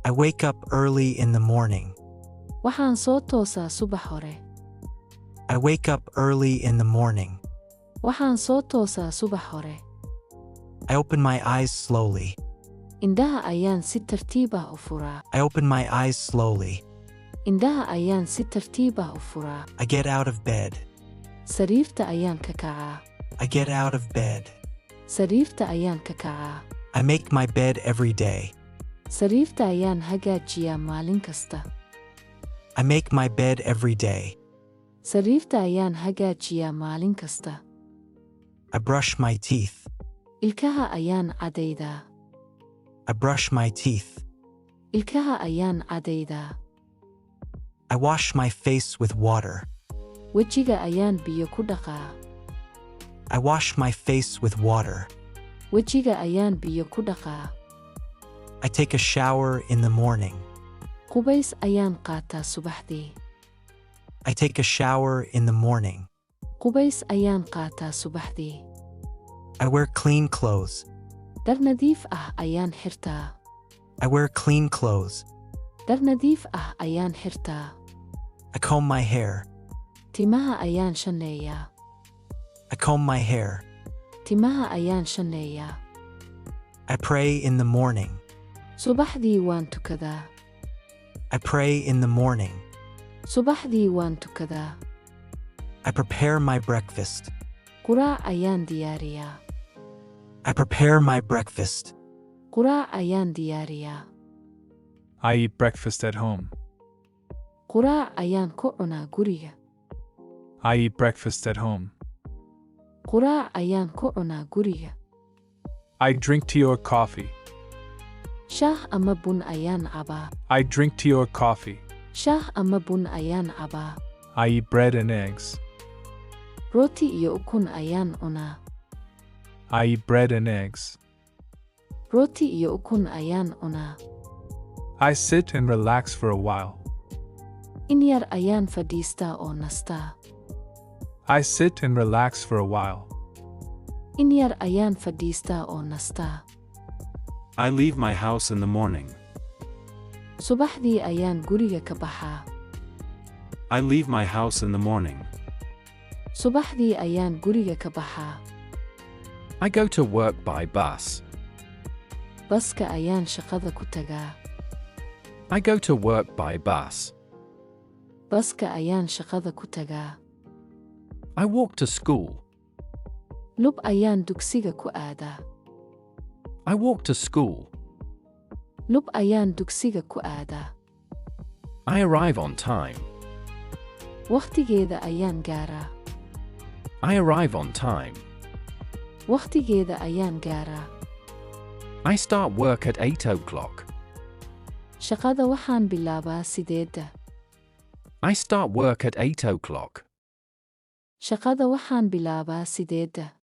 I wake up early in the morning. Waxaan soo toosaa subax hore. I wake up early in the morning. Waxaan soo toosaa subax hore. I open my eyes slowly. Indhaha ayaan si tartiib ah u furaa. I open my eyes slowly. Indhaha ayaan si tartiib ah u furaa. I get out of bed. Sariirta ayaan ka kacaa. I get out of bed. Sariirta ayaan ka kacaa. I make my bed every day. Sariirta ayaan hagaajiyaa maalin kasta. I make my bed every day. Sariirta ayaan hagaajiyaa maalin kasta. I brush my teeth. Ilkaha ayaan cadaydaa. I brush my teeth. Ilkaha ayaan cadaydaa. I wash my face with water. Wejiga ayaan biyo ku dhaqaa. I wash my face with water. Wejiga ayaan biyo ku dhaqaa. I take a shower in the morning. Qubays ayaan qaataa subaxdii. I take a shower in the morning. Qubays ayaan qaataa subaxdii. I wear clean clothes. Dhar nadiif ah ayaan xirtaa. I wear clean clothes. Dhar nadiif ah ayaan xirtaa. I comb my hair. Timaha ayaan shaneeyaa. I comb my hair. Timaha ayaan shaneeyaa. I pray in the morning. Subaxdii waan tukadaa. I pray in the morning. Subaxdii waan tukadaa. I prepare my breakfast. Quraac ayaan diyaariyaa. I prepare my breakfast. Quraac ayaan diyaariyaa. I eat breakfast at home. Quraac ayaan ku cunaa guriga. I eat breakfast at home. Quraac ayaan ku cunaa guriga. I drink tea or coffee. Shaah ama bun ayaan cabaa. I drink tea or coffee. Shaah ama bun ayaan cabaa. I eat bread and eggs. Rooti iyo ukun ayaan cunaa. I eat bread and eggs. Rooti iyo ukun ayaan cunaa. I sit and relax for a while. In yar ayaan fadhiistaa oo nastaa. I sit and relax for a while. In yar ayaan fadhiistaa oo nastaa. I leave my house in the morning. Subaxdii ayaan guriga ka baxaa. I leave my house in the morning. Subaxdii ayaan guriga ka baxaa. I go to work by bus. Baska ayaan shaqada ku tagaa. I go to work by bus. Baska ayaan shaqada ku tagaa. I walk to school. Lub ayaan dugsiga ku aadaa. I walk to school. Lub ayaan dugsiga ku aadaa. I arrive on time. Waqtigeeda ayaan gaaraa. I arrive on time. Waqtigeeda ayaan gaaraa. I start work at 8 o'clock. Shaqada waxaan bilaabaa 8:00. I start work at 8 o'clock. Shaqada waxaan bilaabaa 8:00.